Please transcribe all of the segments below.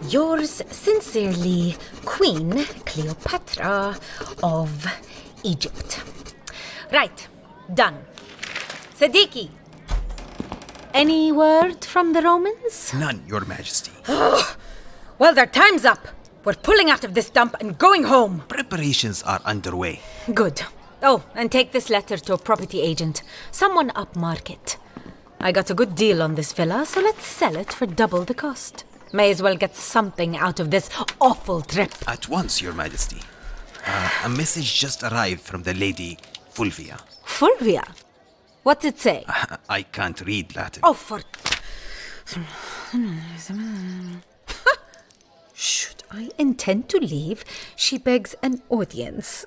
Yours sincerely, Queen Cleopatra of Egypt. Right, done. Siddiqui, any word from the Romans? None, Your Majesty. Well, their time's up. We're pulling out of this dump and going home. Preparations are underway. Good. Oh, and take this letter to a property agent. Someone upmarket. I got a good deal on this villa, so let's sell it for double the cost. May as well get something out of this awful trip. At once, Your Majesty. A message just arrived from the Lady Fulvia. Fulvia? What's it say? I can't read Latin. Oh, for... Should I intend to leave, she begs an audience.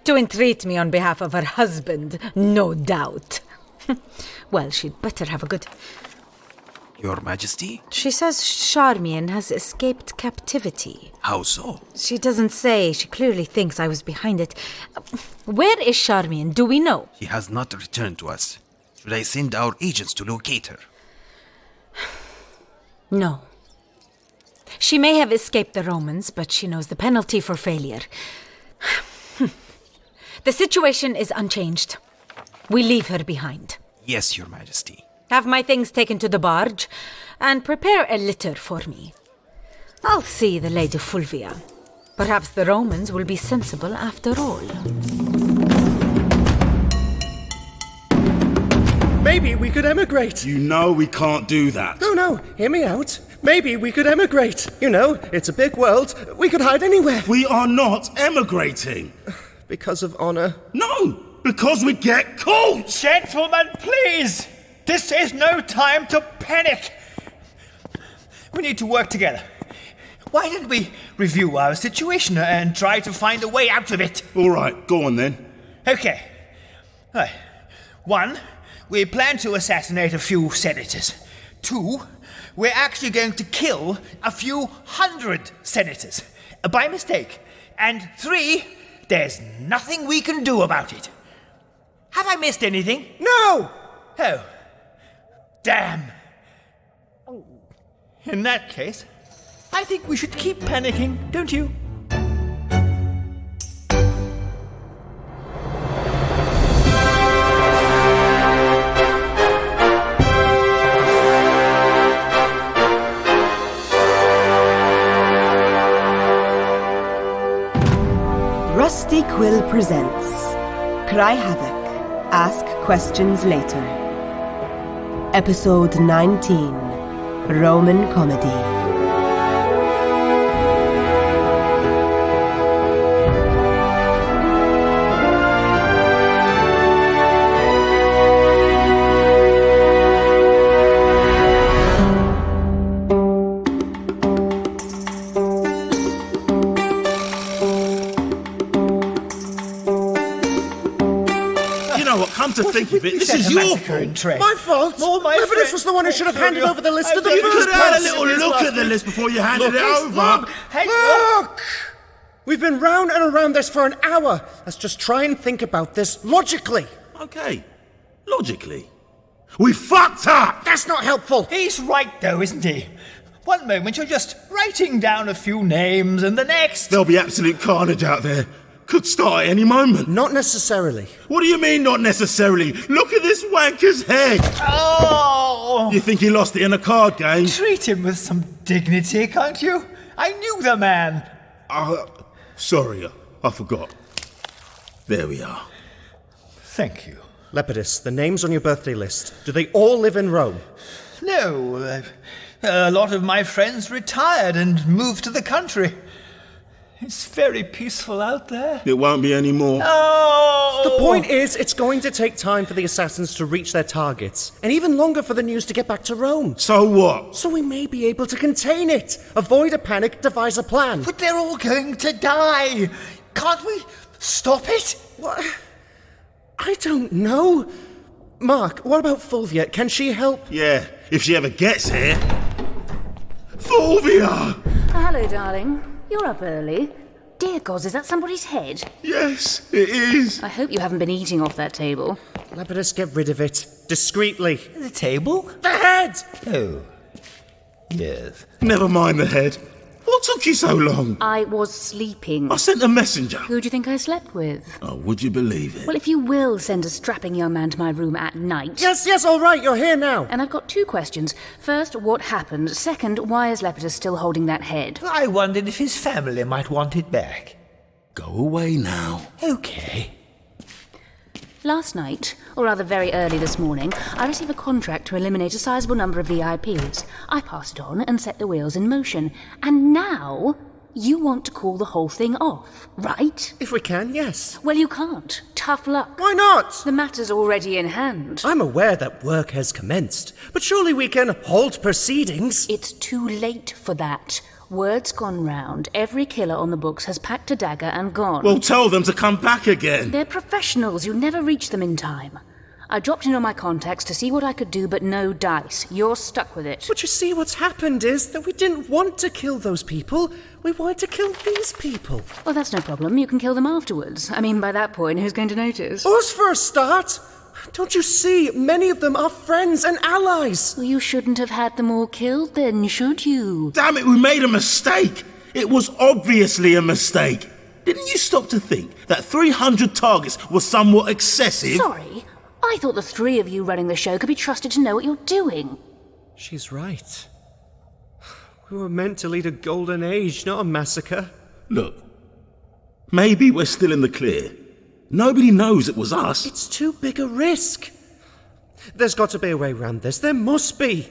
To entreat me on behalf of her husband, no doubt. Well, she'd better have a good... Your Majesty? She says Charmian has escaped captivity. How so? She doesn't say. She clearly thinks I was behind it. Where is Charmian? Do we know? She has not returned to us. Should I send our agents to locate her? No. She may have escaped the Romans, but she knows the penalty for failure. The situation is unchanged. We leave her behind. Yes, Your Majesty. Have my things taken to the barge, and prepare a litter for me. I'll see the Lady Fulvia. Perhaps the Romans will be sensible after all. Maybe we could emigrate. You know we can't do that. No, hear me out. Maybe we could emigrate. You know, it's a big world. We could hide anywhere. We are not emigrating. Because of honor. No, because we get caught. Gentlemen, please! This is no time to panic. We need to work together. Why don't we review our situation and try to find a way out of it? All right, go on then. Okay. Right. 1, we plan to assassinate a few senators. 2, we're actually going to kill a few hundred senators. By mistake. And 3, there's nothing we can do about it. Have I missed anything? No! Oh. Damn. In that case, I think we should keep panicking, don't you? Rusty Quill presents Cry Havoc, Ask Questions Later. Episode 19, Roman Comedy. To think of it, this is your fault. My fault? More my Lepidus was the one who should have handed over the list to the You first could have had a person. little look at the list before you handed it over. Look! We've been round and around this for an hour. Let's just try and think about this logically. Okay, logically. We fucked up! That's not helpful. He's right, though, isn't he? One moment you're just writing down a few names, and the next... There'll be absolute carnage out there. Could start at any moment. Not necessarily. What do you mean, not necessarily? Look at this wanker's head! Oh! You think he lost it in a card game? Treat him with some dignity, can't you? I knew the man. Sorry, I forgot. There we are. Thank you. Lepidus, the names on your birthday list, do they all live in Rome? No, a lot of my friends retired and moved to the country. It's very peaceful out there. It won't be any more. Oh! The point is, it's going to take time for the assassins to reach their targets, and even longer for the news to get back to Rome. So what? So we may be able to contain it, avoid a panic, devise a plan. But they're all going to die. Can't we stop it? What? I don't know. Mark, what about Fulvia? Can she help? Yeah, if she ever gets here. Fulvia! Hello, darling. You're up early. Dear God, is that somebody's head? Yes, it is. I hope you haven't been eating off that table. Lepidus, get rid of it. Discreetly. The table? The head! Oh. Yes. Never mind the head. What took you so long? I was sleeping. I sent a messenger. Who do you think I slept with? Oh, would you believe it? Well, if you will send a strapping young man to my room at night. Yes, all right, you're here now. And I've got 2 questions. First, what happened? Second, why is Lepidus still holding that head? I wondered if his family might want it back. Go away now. Okay. Last night, or rather very early this morning, I received a contract to eliminate a sizable number of VIPs. I passed it on and set the wheels in motion. And now, you want to call the whole thing off, right? If we can, yes. Well, you can't. Tough luck. Why not? The matter's already in hand. I'm aware that work has commenced, but surely we can halt proceedings. It's too late for that. Word's gone round. Every killer on the books has packed a dagger and gone. Well, tell them to come back again. They're professionals. You never reach them in time. I dropped in on my contacts to see what I could do, but no dice. You're stuck with it. But you see, what's happened is that we didn't want to kill those people. We wanted to kill these people. Well, that's no problem. You can kill them afterwards. I mean, by that point, who's going to notice? Us for a start. Don't you see? Many of them are friends and allies. Well, you shouldn't have had them all killed then, should you? Damn it, we made a mistake. It was obviously a mistake. Didn't you stop to think that 300 targets was somewhat excessive? Sorry. I thought the 3 of you running the show could be trusted to know what you're doing. She's right. We were meant to lead a golden age, not a massacre. Look, maybe we're still in the clear. Nobody knows it was us. It's too big a risk. There's got to be a way around this. There must be.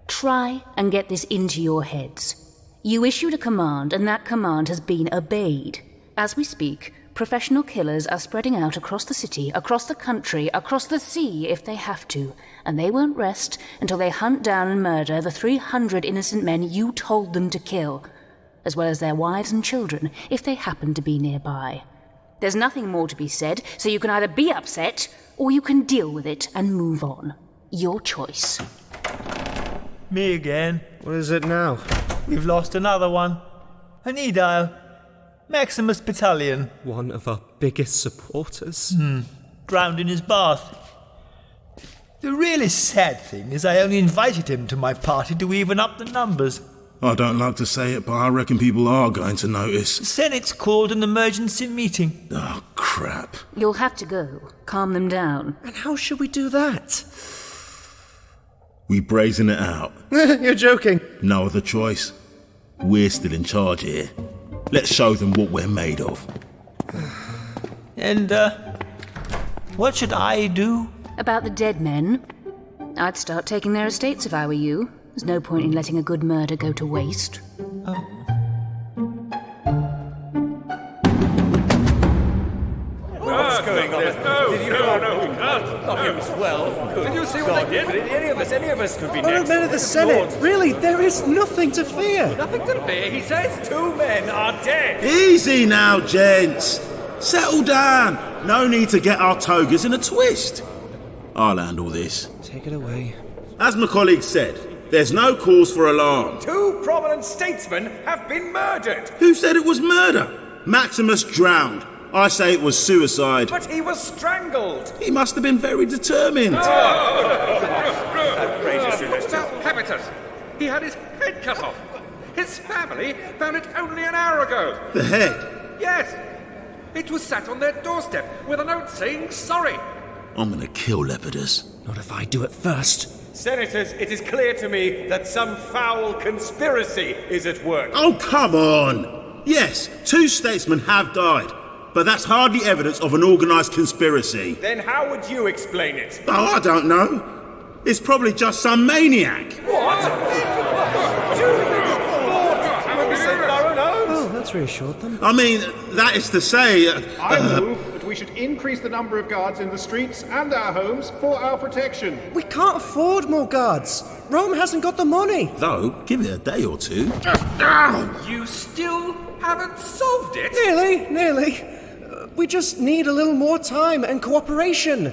Try and get this into your heads. You issued a command, and that command has been obeyed. As we speak, professional killers are spreading out across the city, across the country, across the sea if they have to, and they won't rest until they hunt down and murder the 300 innocent men you told them to kill, as well as their wives and children if they happen to be nearby. There's nothing more to be said, so you can either be upset or you can deal with it and move on. Your choice. Me again. What is it now? We've lost another one. An Edile. Maximus Battalion. One of our biggest supporters. Drowned in his bath. The really sad thing is I only invited him to my party to even up the numbers. I don't like to say it, but I reckon people are going to notice. The Senate's called an emergency meeting. Oh, crap. You'll have to go. Calm them down. And how should we do that? We brazen it out. You're joking. No other choice. We're still in charge here. Let's show them what we're made of. And, what should I do? About the dead men, I'd start taking their estates if I were you. There's no point in letting a good murder go to waste. What's going on? Did you see what they did? Any of us could be next. Men of the Senate, really, there is nothing to fear. Nothing to fear, he says. 2 men are dead. Easy now, gents. Settle down. No need to get our togas in a twist. I'll handle this. Take it away. As my colleague said, there's no cause for alarm. 2 prominent statesmen have been murdered. Who said it was murder? Maximus drowned. I say it was suicide. But he was strangled. He must have been very determined. What about Habitus? He had his head cut off. His family found it only an hour ago. The head? Yes. It was sat on their doorstep with a note saying sorry. I'm gonna kill Lepidus. Not if I do it first. Senators, it is clear to me that some foul conspiracy is at work. Oh, come on! Yes, 2 statesmen have died, but that's hardly evidence of an organised conspiracy. Then how would you explain it? Oh, I don't know. It's probably just some maniac. What? Oh, that's reassured them. I mean, that is to say... I move that we should increase the number of guards in the streets and our homes for our protection. We can't afford more guards. Rome hasn't got the money. Though, give it a day or 2. You still haven't solved it? Nearly. We just need a little more time and cooperation.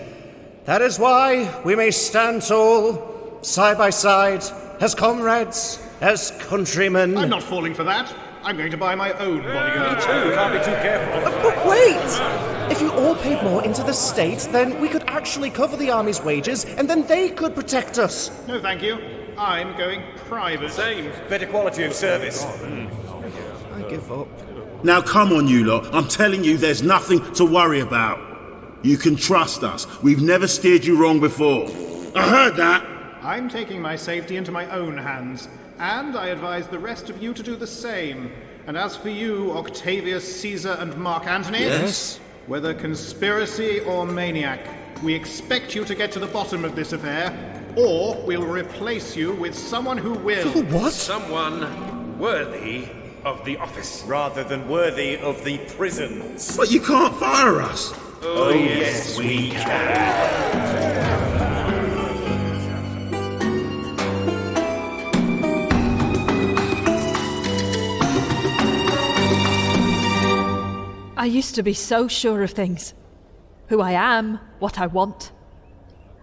That is why we may stand tall, side by side, as comrades, as countrymen. I'm not falling for that. I'm going to buy my own bodyguard. Me too. Can't be too careful. But wait! If you all paid more into the state, then we could actually cover the army's wages, and then they could protect us. No, thank you. I'm going private. Same. Better quality of service. I give up. Now come on, you lot. I'm telling you, there's nothing to worry about. You can trust us. We've never steered you wrong before. I heard that. I'm taking my safety into my own hands, and I advise the rest of you to do the same. And as for you, Octavius, Caesar, and Mark Antony, Yes? whether conspiracy or maniac, we expect you to get to the bottom of this affair, or we'll replace you with someone who will. What? Someone worthy of the office. Rather than worthy of the prisons. But you can't fire us. Oh, yes, we I used to be so sure of things. Who I am, what I want.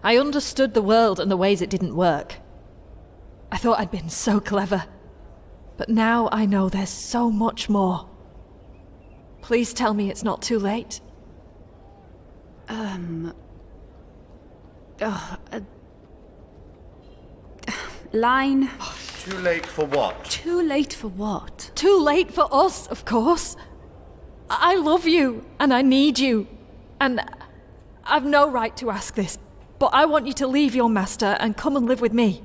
I understood the world and the ways it didn't work. I thought I'd been so clever. But now I know there's so much more. Please tell me it's not too late. Line. Too late for what? Too late for what? Too late for us, of course. I love you, and I need you. And I've no right to ask this, but I want you to leave your master and come and live with me.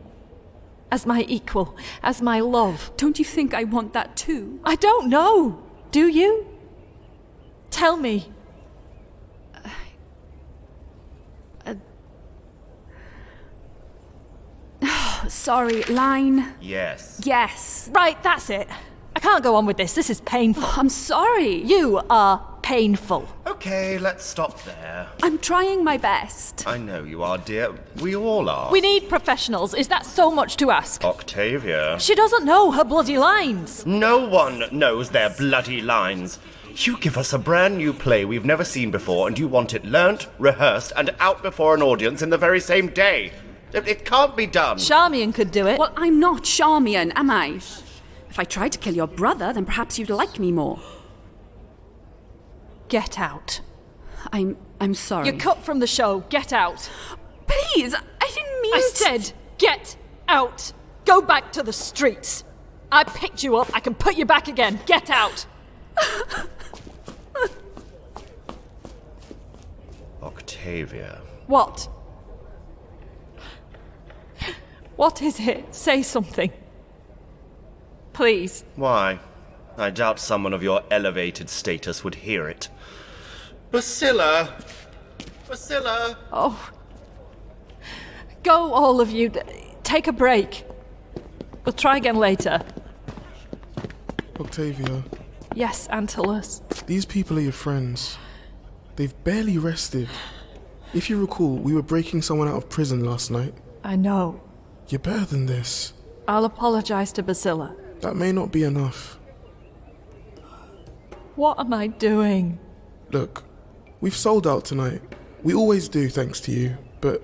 As my equal, as my love. Don't you think I want that too? I don't know. Do you? Tell me. Sorry, Line. Yes. Yes. Right, that's it. I can't go on with this. This is painful. I'm sorry. You are painful. Okay, let's stop there. I'm trying my best. I know you are, dear. We all are. We need professionals. Is that so much to ask? Octavia. She doesn't know her bloody lines. No one knows their bloody lines. You give us a brand new play we've never seen before, and you want it learnt, rehearsed, and out before an audience in the very same day. It can't be done. Charmian could do it. Well, I'm not Charmian, am I? If I tried to kill your brother, then perhaps you'd like me more. Get out. I'm sorry. You're cut from the show. Get out. Please, I didn't mean I to... said, get out. Go back to the streets. I picked you up. I can put you back again. Get out. Octavia. What? What is it? Say something. Please. Why? I doubt someone of your elevated status would hear it. Basilla! Basilla! Oh. Go, all of you. Take a break. We'll try again later. Octavia. Yes, Antulus. These people are your friends. They've barely rested. If you recall, we were breaking someone out of prison last night. I know. You're better than this. I'll apologize to Basilla. That may not be enough. What am I doing? Look, we've sold out tonight. We always do, thanks to you. But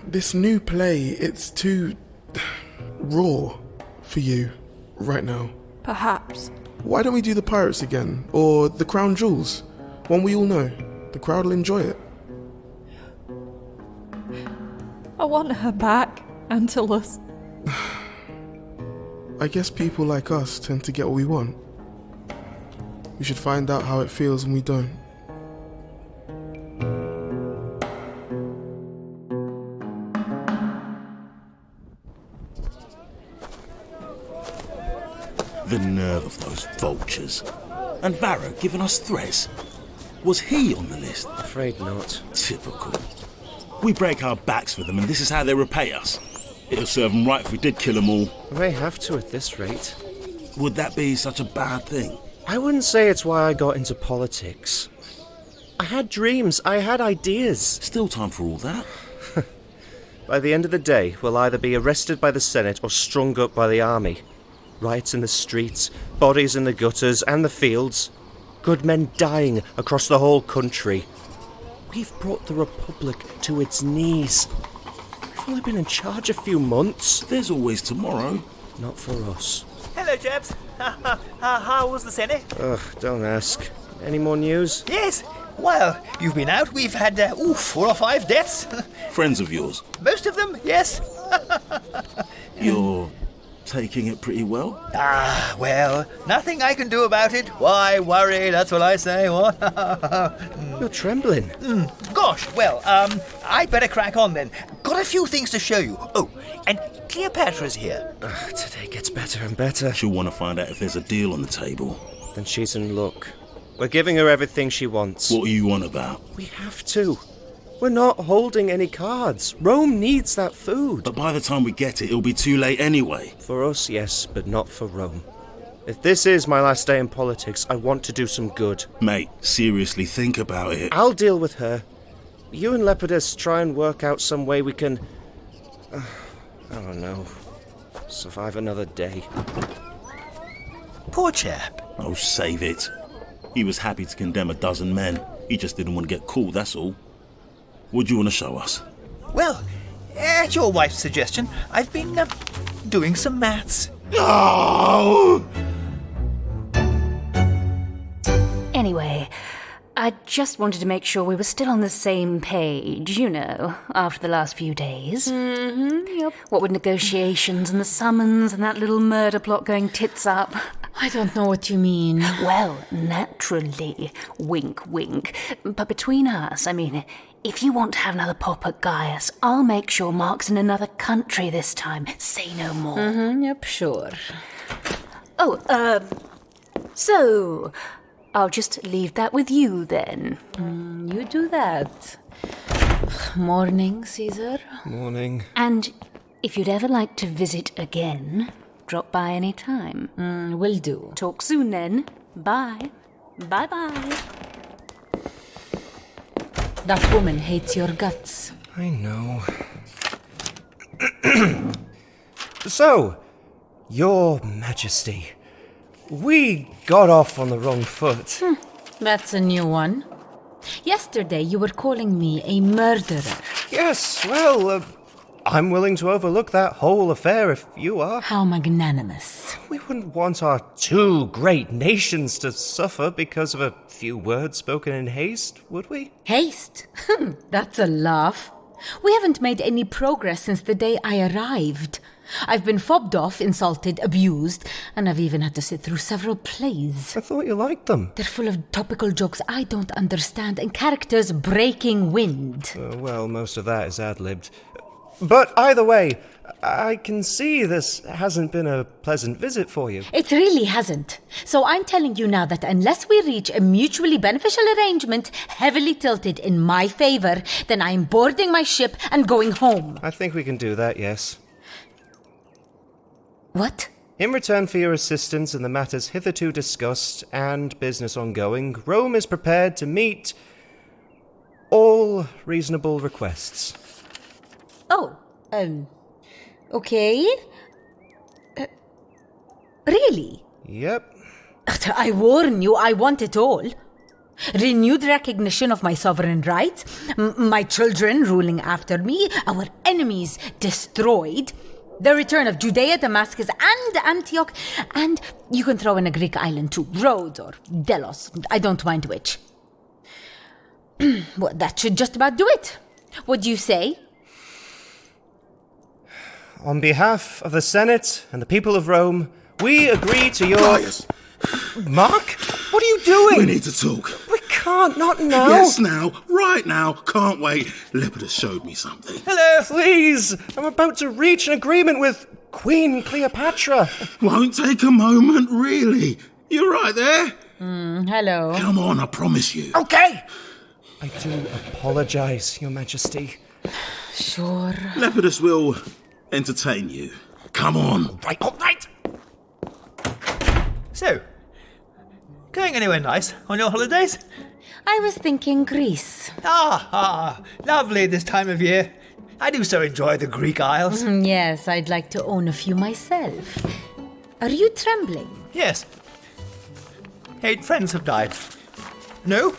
this new play, it's too raw for you right now. Perhaps. Why don't we do the Pirates again? Or the Crown Jewels? One we all know. The crowd will enjoy it. I want her back, Antulus. I guess people like us tend to get what we want. We should find out how it feels when we don't. The nerve of those vultures. And Varro giving us threats. Was he on the list? Afraid not. Typical. We break our backs for them and this is how they repay us. It'll serve them right if we did kill them all. We may have to at this rate. Would that be such a bad thing? I wouldn't say it's why I got into politics. I had dreams, I had ideas. Still time for all that. By the end of the day, we'll either be arrested by the Senate or strung up by the army. Riots in the streets, bodies in the gutters and the fields. Good men dying across the whole country. We've brought the Republic to its knees. We've only been in charge a few months. There's always tomorrow. Not for us. Hello, chaps. How was the Senate? Ugh, don't ask. Any more news? Yes. While you've been out, we've had 4 or 5 deaths. Friends of yours? Most of them, yes. You're taking it pretty well? Well, nothing I can do about it. Why worry? That's what I say. What? You're trembling. Gosh, well, I'd better crack on then. Got a few things to show you. Oh, and Cleopatra's here. Today gets better and better. She'll want to find out if there's a deal on the table. Then she's in luck. We're giving her everything she wants. What are you on about? We have to. We're not holding any cards. Rome needs that food. But by the time we get it, it'll be too late anyway. For us, yes, but not for Rome. If this is my last day in politics, I want to do some good. Mate, seriously, think about it. I'll deal with her. You and Lepidus try and work out some way we can... I don't know. Survive another day. Poor chap. Oh, save it. He was happy to condemn a dozen men. He just didn't want to get caught, that's all. What do you want to show us? Well, at your wife's suggestion, I've been doing some maths. Oh! Anyway, I just wanted to make sure we were still on the same page, you know, after the last few days. Yep. What with negotiations and the summons and that little murder plot going tits up. I don't know what you mean. Well, naturally. Wink, wink. But between us, I mean, if you want to have another pop at Gaius, I'll make sure Mark's in another country this time. Say no more. Yep, sure. Oh, so I'll just leave that with you then. You do that. Morning, Caesar. Morning. And if you'd ever like to visit again, drop by any time. Will do. Talk soon then. Bye. Bye-bye. That woman hates your guts. I know. So, Your Majesty, we got off on the wrong foot. That's a new one. Yesterday you were calling me a murderer. Yes, well, I'm willing to overlook that whole affair if you are. How magnanimous. We wouldn't want our two great nations to suffer because of a few words spoken in haste, would we? Haste? That's a laugh. We haven't made any progress since the day I arrived. I've been fobbed off, insulted, abused, and I've even had to sit through several plays. I thought you liked them. They're full of topical jokes I don't understand and characters breaking wind. Well, most of that is ad-libbed. But either way, I can see this hasn't been a pleasant visit for you. It really hasn't. So I'm telling you now that unless we reach a mutually beneficial arrangement heavily tilted in my favor, then I'm boarding my ship and going home. I think we can do that, yes. What? In return for your assistance in the matters hitherto discussed and business ongoing, Rome is prepared to meet all reasonable requests. Oh, okay. Really? Yep. I warn you, I want it all. Renewed recognition of my sovereign rights, my children ruling after me, our enemies destroyed, the return of Judea, Damascus, and Antioch, and you can throw in a Greek island too, Rhodes or Delos, I don't mind which. Well, that should just about do it. What do you say? On behalf of the Senate and the people of Rome, we agree to your... Gaius! Mark? What are you doing? We need to talk. We can't, not now. Yes, now. Right now. Can't wait. Lepidus showed me something. Hello. Please. I'm about to reach an agreement with Queen Cleopatra. Won't take a moment, really. You're right there. Hello. Come on, I promise you. Okay. I do apologize, Your Majesty. Sure. Lepidus will entertain you. Come on. All right. So, going anywhere nice on your holidays? I was thinking Greece. Lovely this time of year. I do so enjoy the Greek Isles. Yes, I'd like to own a few myself. Are you trembling? Yes. 8 friends have died. No?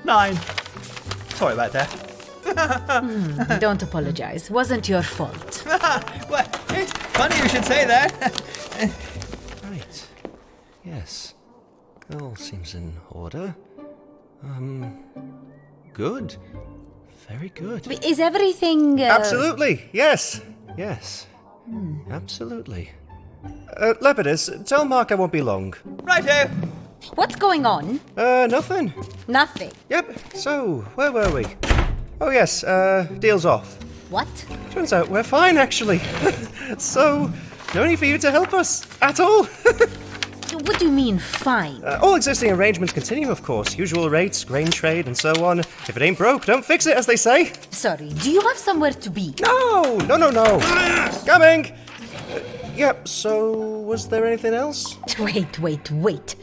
9. Sorry about that. Don't apologize. Wasn't your fault. Well, it's funny you should say that. Right. Yes. It all seems in order. Good. Very good. Is everything... Absolutely, yes. Yes. Absolutely. Lepidus, tell Mark I won't be long. Righto. What's going on? Nothing. Nothing. Yep, so, where were we? Oh yes, deal's off. What? Turns out we're fine, actually. So, no need for you to help us at all. What do you mean, fine? All existing arrangements continue, of course. Usual rates, grain trade, and so on. If it ain't broke, don't fix it, as they say. Sorry, do you have somewhere to be? No. Coming! Yep, so was there anything else? Wait.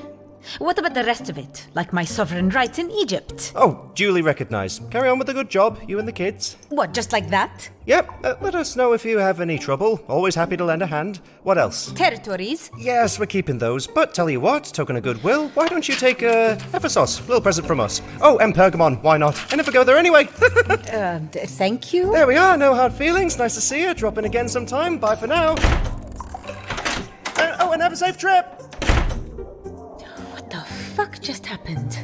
What about the rest of it? Like my sovereign rights in Egypt? Oh, duly recognized. Carry on with the good job, you and the kids. What, just like that? Yep, let us know if you have any trouble. Always happy to lend a hand. What else? Territories? Yes, we're keeping those. But tell you what, token of goodwill, why don't you take Ephesus? Little present from us. Oh, and Pergamon, why not? I never go there anyway. Thank you. There we are, no hard feelings. Nice to see you. Drop in again sometime. Bye for now. And have a safe trip. What the fuck just happened?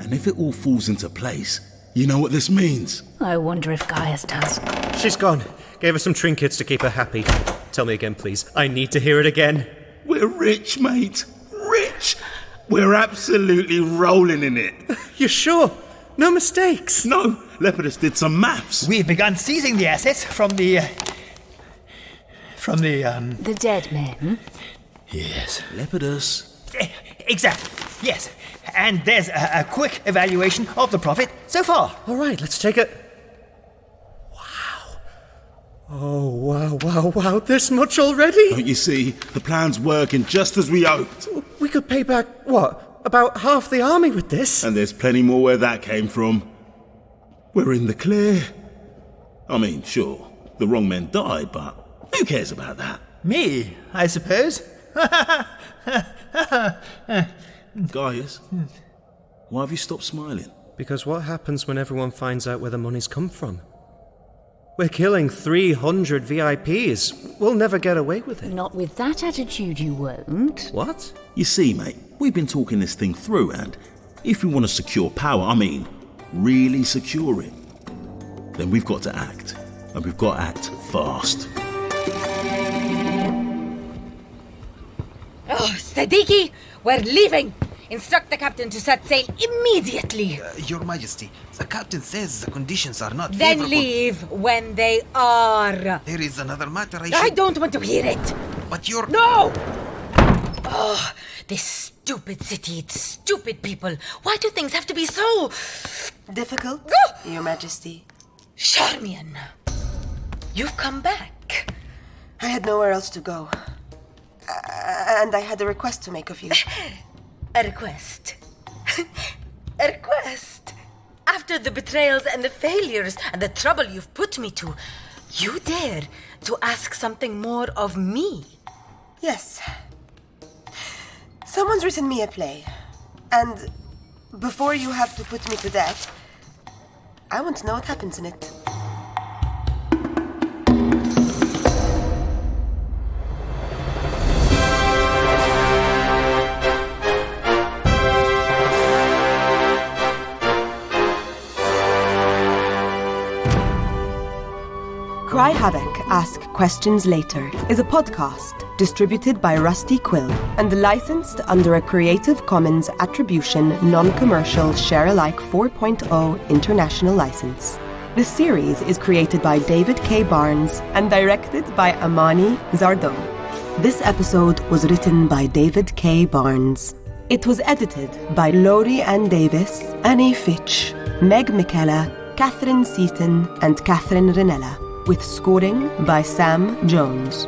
And if it all falls into place, you know what this means? I wonder if Gaius does. She's gone. Gave her some trinkets to keep her happy. Tell me again, please. I need to hear it again. We're rich, mate. Rich! We're absolutely rolling in it. You're sure? No mistakes? No, Lepidus did some maths. We've begun seizing the assets from the The dead men? Yes. Lepidus. Exactly, yes. And there's a quick evaluation of the profit so far. All right, let's take it. Wow. Oh, wow. This much already? Don't you see? The plan's working just as we hoped. We could pay back, what, about half the army with this? And there's plenty more where that came from. We're in the clear. I mean, sure, the wrong men died, but who cares about that? Me, I suppose. Gaius, why have you stopped smiling? Because what happens when everyone finds out where the money's come from? We're killing 300 VIPs. We'll never get away with it. Not with that attitude, you won't. What? You see, mate, we've been talking this thing through, and if we want to secure power, I mean, really secure it, then we've got to act. And we've got to act fast. Oh, Siddiqui, we're leaving. Instruct the captain to set sail immediately. Your Majesty, the captain says the conditions are not Then favorable. leave when they are. There is another matter I don't want to hear it. But you're... No! Oh, this stupid city, it's stupid people. Why do things have to be so... Difficult, Your Majesty? Charmian, you've come back. I had nowhere else to go. And I had a request to make of you. A request? A request? After the betrayals and the failures and the trouble you've put me to, you dare to ask something more of me? Yes. Someone's written me a play. And before you have to put me to death, I want to know what happens in it. Cry Havoc, Ask Questions Later is a podcast distributed by Rusty Quill and licensed under a Creative Commons Attribution Non-Commercial Share-alike 4.0 International License. The series is created by David K. Barnes and directed by Amani Zardoe. This episode was written by David K. Barnes. It was edited by Louis-Cadogan Davis, Annie Fitch, Meg McKellar, Katherine Seaton, and Katherine Ranella, with scoring by Sam Jones.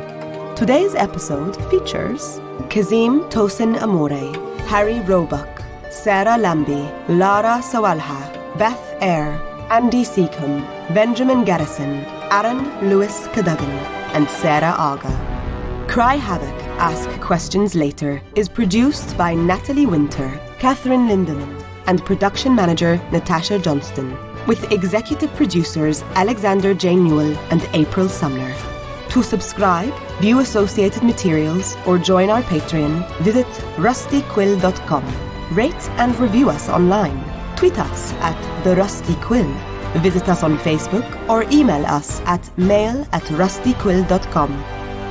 Today's episode features Kazeem Tosin Amore, Harry Roebuck, Sarah Lambie, Lara Sawalha, Beth Eyre, Andy Secombe, Benjamin Garrison, Aaron Louis-Cadogan, and Sarah Aga. Cry Havoc, Ask Questions Later is produced by Natalie Winter, Katherine Lindeman, and production manager Natasha Johnston, with executive producers Alexander J. Newall and April Sumner. To subscribe, view associated materials, or join our Patreon, visit rustyquill.com. Rate and review us online. Tweet us at @TheRustyQuill. Visit us on Facebook or email us at mail@rustyquill.com.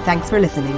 Thanks for listening.